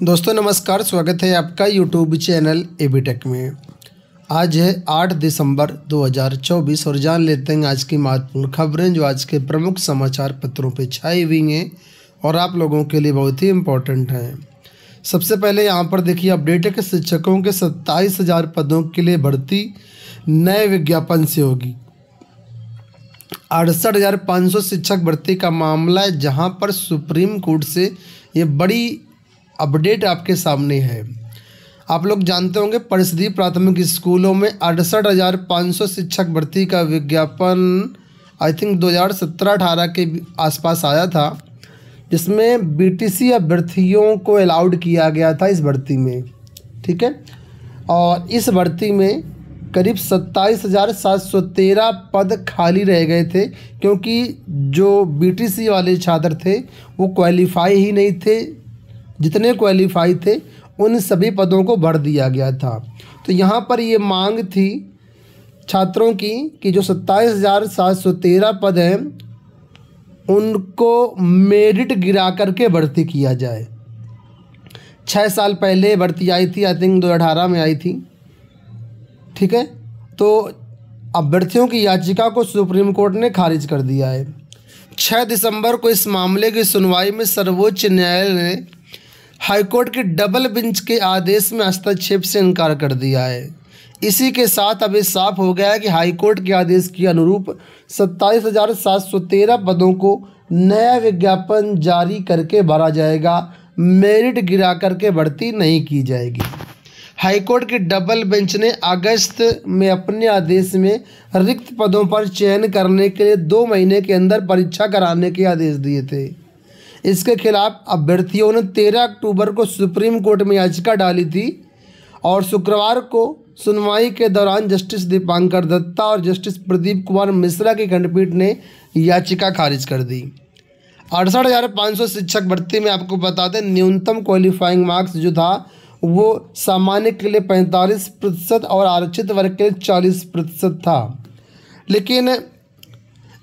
दोस्तों नमस्कार, स्वागत है आपका यूट्यूब चैनल एबी टेक में। आज है 8 दिसंबर 2024 और जान लेते हैं आज की महत्वपूर्ण खबरें जो आज के प्रमुख समाचार पत्रों पे छाई हुई हैं और आप लोगों के लिए बहुत ही इम्पोर्टेंट हैं। सबसे पहले यहाँ पर देखिए अपडेट है कि शिक्षकों के 27,000 पदों के लिए भर्ती नए विज्ञापन से होगी। 68,500 शिक्षक भर्ती का मामला है, जहाँ पर सुप्रीम कोर्ट से ये बड़ी अपडेट आपके सामने है। आप लोग जानते होंगे परिषदीय प्राथमिक स्कूलों में 68,500 शिक्षक भर्ती का विज्ञापन आई थिंक 2017-18 के आसपास आया था, जिसमें बीटीसी अभ्यर्थियों को अलाउड किया गया था इस भर्ती में। ठीक है, और इस भर्ती में करीब 27,713 पद खाली रह गए थे, क्योंकि जो बीटीसी वाले छात्र थे वो क्वालिफाई ही नहीं थे। जितने क्वालिफाई थे उन सभी पदों को भर दिया गया था। तो यहाँ पर ये मांग थी छात्रों की कि जो 27,713 पद हैं उनको मेरिट गिरा करके भर्ती किया जाए। 6 साल पहले भर्ती आई थी, आई थिंक 2018 में आई थी। ठीक है, तो अभ्यर्थियों की याचिका को सुप्रीम कोर्ट ने खारिज कर दिया है। 6 दिसंबर को इस मामले की सुनवाई में सर्वोच्च न्यायालय ने हाईकोर्ट के डबल बेंच के आदेश में हस्तक्षेप से इनकार कर दिया है। इसी के साथ अब ये साफ हो गया है कि हाईकोर्ट के आदेश के अनुरूप 27,713 पदों को नया विज्ञापन जारी करके भरा जाएगा, मेरिट गिरा करके भर्ती नहीं की जाएगी। हाईकोर्ट के डबल बेंच ने अगस्त में अपने आदेश में रिक्त पदों पर चयन करने के लिए 2 महीने के अंदर परीक्षा कराने के आदेश दिए थे। इसके खिलाफ अभ्यर्थियों ने 13 अक्टूबर को सुप्रीम कोर्ट में याचिका डाली थी और शुक्रवार को सुनवाई के दौरान जस्टिस दीपांकर दत्ता और जस्टिस प्रदीप कुमार मिश्रा की खंडपीठ ने याचिका खारिज कर दी। 68,500 शिक्षक भर्ती में आपको बता दें न्यूनतम क्वालिफाइंग मार्क्स जो था वो सामान्य के लिए 45% और आरक्षित वर्ग के लिए 40% था, लेकिन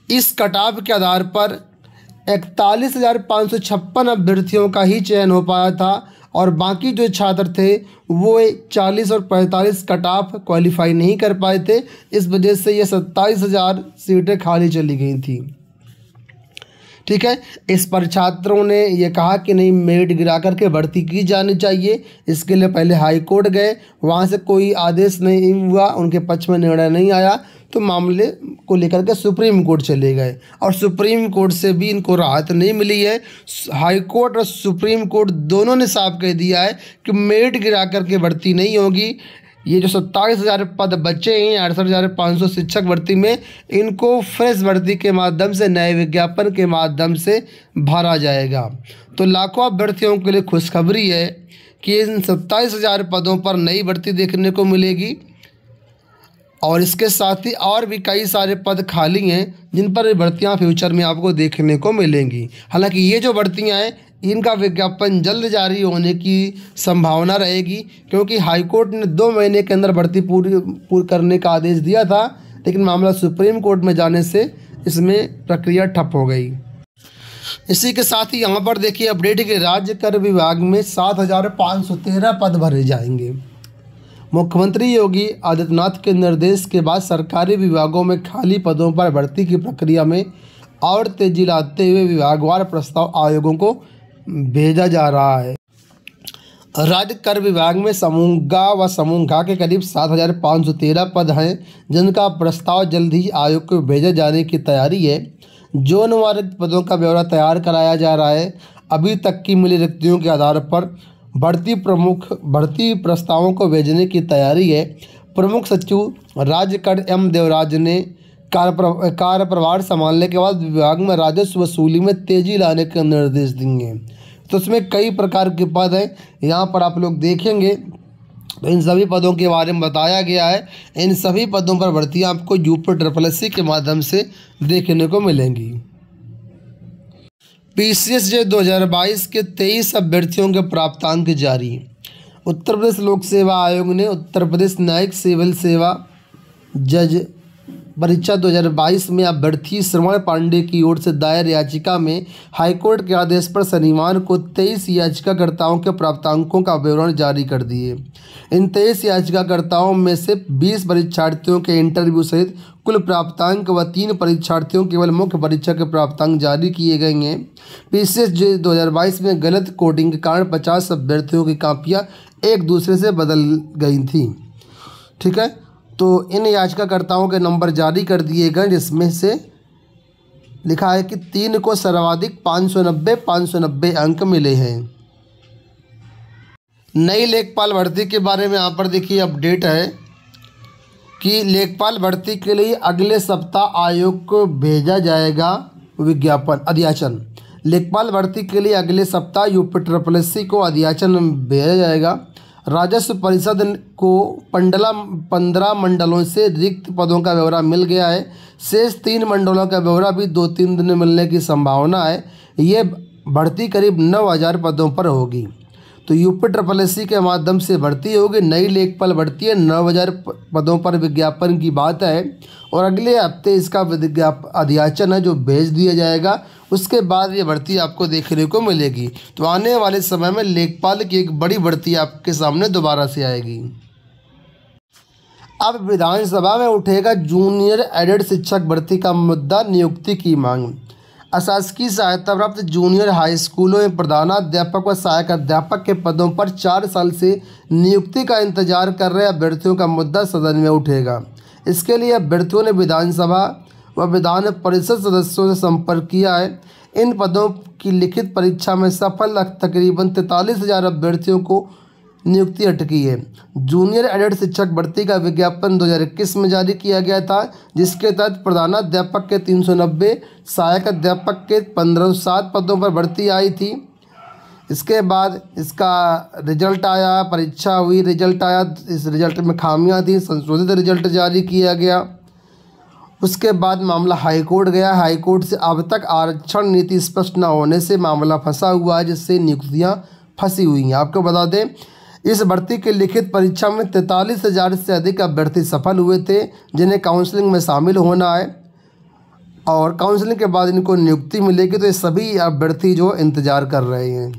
इस कटाव के आधार पर 41,556 अभ्यर्थियों का ही चयन हो पाया था और बाकी जो छात्र थे वो 40 और 45 कट ऑफ क्वालिफाई नहीं कर पाए थे। इस वजह से ये 27,000 सीटें खाली चली गई थी। ठीक है, इस पर छात्रों ने ये कहा कि नहीं, मेरिट गिरा करके भर्ती की जानी चाहिए। इसके लिए पहले हाई कोर्ट गए, वहाँ से कोई आदेश नहीं हुआ, उनके पक्ष में निर्णय नहीं आया, तो मामले को लेकर के सुप्रीम कोर्ट चले गए और सुप्रीम कोर्ट से भी इनको राहत नहीं मिली है। हाई कोर्ट और सुप्रीम कोर्ट दोनों ने साफ कह दिया है कि मेरिट गिरा करके भर्ती नहीं होगी। ये जो 27,000 पद बचे हैं 68,500 शिक्षक भर्ती में, इनको फ्रेश भर्ती के माध्यम से, नए विज्ञापन के माध्यम से भरा जाएगा। तो लाखों अभ्यर्थियों के लिए खुशखबरी है कि इन 27,000 पदों पर नई भर्ती देखने को मिलेगी और इसके साथ ही और भी कई सारे पद खाली हैं जिन पर भर्तियां फ्यूचर में आपको देखने को मिलेंगी। हालांकि ये जो भर्तियां हैं इनका विज्ञापन जल्द जारी होने की संभावना रहेगी, क्योंकि हाईकोर्ट ने 2 महीने के अंदर भर्ती पूरी करने का आदेश दिया था, लेकिन मामला सुप्रीम कोर्ट में जाने से इसमें प्रक्रिया ठप हो गई। इसी के साथ ही यहाँ पर देखिए अपडेट के राज्य कर विभाग में 7,513 पद भरे जाएंगे। मुख्यमंत्री योगी आदित्यनाथ के निर्देश के बाद सरकारी विभागों में खाली पदों पर भर्ती की प्रक्रिया में और तेजी लाते हुए विभागवार प्रस्ताव आयोगों को भेजा जा रहा है। राज्य कर विभाग में समूह ग व समूह घ के करीब 7,513 पद हैं, जिनका प्रस्ताव जल्द ही आयोग को भेजे जाने की तैयारी है। जोन वार रिक्त पदों का ब्यौरा तैयार कराया जा रहा है। अभी तक की मिली रिक्तियों के आधार पर भर्ती प्रस्तावों को भेजने की तैयारी है। प्रमुख सचिव राज्य कर एम देवराज ने कार्यप्रभार संभालने के बाद विभाग में राजस्व वसूली में तेजी लाने के निर्देश दिए। तो इसमें कई प्रकार के पद हैं, यहाँ पर आप लोग देखेंगे तो इन सभी पदों के बारे में बताया गया है। इन सभी पदों पर भर्तियाँ आपको UPSSC के माध्यम से देखने को मिलेंगी। PCSJ 2022 के 23 अभ्यर्थियों के प्राप्तांक जारी। उत्तर प्रदेश लोक सेवा आयोग ने उत्तर प्रदेश न्यायिक सिविल सेवा जज परीक्षा 2022 में अभ्यर्थी श्रवण पांडे की ओर से दायर याचिका में हाईकोर्ट के आदेश पर शनिवार को 23 याचिकाकर्ताओं के प्राप्तांकों का विवरण जारी कर दिए। इन 23 याचिकाकर्ताओं में से 20 परीक्षार्थियों के इंटरव्यू सहित कुल प्राप्तांक व 3 परीक्षार्थियों केवल मुख्य परीक्षा के प्राप्तांक जारी किए गए हैं। PCSJ 2022 में गलत कोडिंग के कारण 50 अभ्यर्थियों की कापियाँ एक दूसरे से बदल गई थी। ठीक है, तो इन याचिकाकर्ताओं के नंबर जारी कर दिए गए, जिसमें से लिखा है कि 3 को सर्वाधिक 590 अंक मिले हैं। नई लेखपाल भर्ती के बारे में यहाँ पर देखिए अपडेट है कि लेखपाल भर्ती के लिए अगले सप्ताह आयोग को भेजा जाएगा विज्ञापन अध्याचन। लेखपाल भर्ती के लिए अगले सप्ताह UPSSC को अध्याचन भेजा जाएगा। राजस्व परिषद को 15 मंडलों से रिक्त पदों का ब्यौरा मिल गया है। शेष 3 मंडलों का ब्यौरा भी 2-3 दिन में मिलने की संभावना है। ये भर्ती करीब 9000 पदों पर होगी। तो UPSSC के माध्यम से भर्ती होगी। नई लेखपाल भर्ती है, 9000 पदों पर विज्ञापन की बात है और अगले हफ्ते इसका अध्याचन है जो भेज दिया जाएगा। उसके बाद ये भर्ती आपको देखने को मिलेगी। तो आने वाले समय में लेखपाल की एक बड़ी भर्ती आपके सामने दोबारा से आएगी। अब विधानसभा में उठेगा जूनियर एडेड शिक्षक भर्ती का मुद्दा, नियुक्ति की मांग। अशासकीय सहायता प्राप्त जूनियर हाई स्कूलों में प्रधानाध्यापक व सहायक अध्यापक के पदों पर 4 साल से नियुक्ति का इंतजार कर रहे अभ्यर्थियों का मुद्दा सदन में उठेगा। इसके लिए अभ्यर्थियों ने विधानसभा व विधान परिषद सदस्यों से संपर्क किया है। इन पदों की लिखित परीक्षा में सफल तकरीबन 43,000 अभ्यर्थियों को नियुक्ति अटकी है। जूनियर एडेड शिक्षक भर्ती का विज्ञापन 2021 में जारी किया गया था, जिसके तहत प्रधानाध्यापक के 390, सहायक अध्यापक के 1507 पदों पर भर्ती आई थी। इसके बाद इसका रिजल्ट आया, परीक्षा हुई, रिजल्ट आया, इस रिजल्ट में खामियां थी, संशोधित रिजल्ट जारी किया गया। उसके बाद मामला हाईकोर्ट गया। हाईकोर्ट से अब तक आरक्षण नीति स्पष्ट न होने से मामला फंसा हुआ है, जिससे नियुक्तियां फंसी हुई हैं। आपको बता दें, इस भर्ती की लिखित परीक्षा में 43,000 से अधिक अभ्यर्थी सफल हुए थे, जिन्हें काउंसलिंग में शामिल होना है और काउंसलिंग के बाद इनको नियुक्ति मिलेगी। तो ये सभी अभ्यर्थी जो इंतजार कर रहे हैं।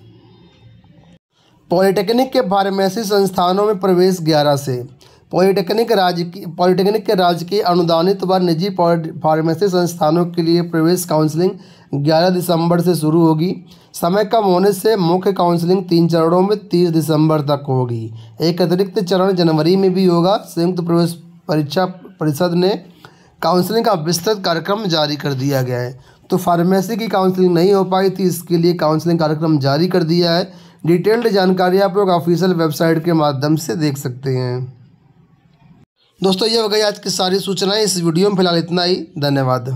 पॉलिटेक्निक के फार्मेसी संस्थानों में प्रवेश 11 से। पॉलिटेक्निक के राजकीय अनुदानित व निजी फार्मेसी संस्थानों के लिए प्रवेश काउंसलिंग 11 दिसंबर से शुरू होगी। समय कम होने से मुख्य काउंसलिंग 3 चरणों में 30 दिसंबर तक होगी। एक अतिरिक्त चरण जनवरी में भी होगा। संयुक्त प्रवेश परीक्षा परिषद ने काउंसलिंग का विस्तृत कार्यक्रम जारी कर दिया गया है। तो फार्मेसी की काउंसलिंग नहीं हो पाई थी, इसके लिए काउंसलिंग कार्यक्रम जारी कर दिया है। डिटेल्ड जानकारी आप लोग ऑफिशियल वेबसाइट के माध्यम से देख सकते हैं। दोस्तों, ये हो गई आज की सारी सूचनाएं। इस वीडियो में फिलहाल इतना ही। धन्यवाद।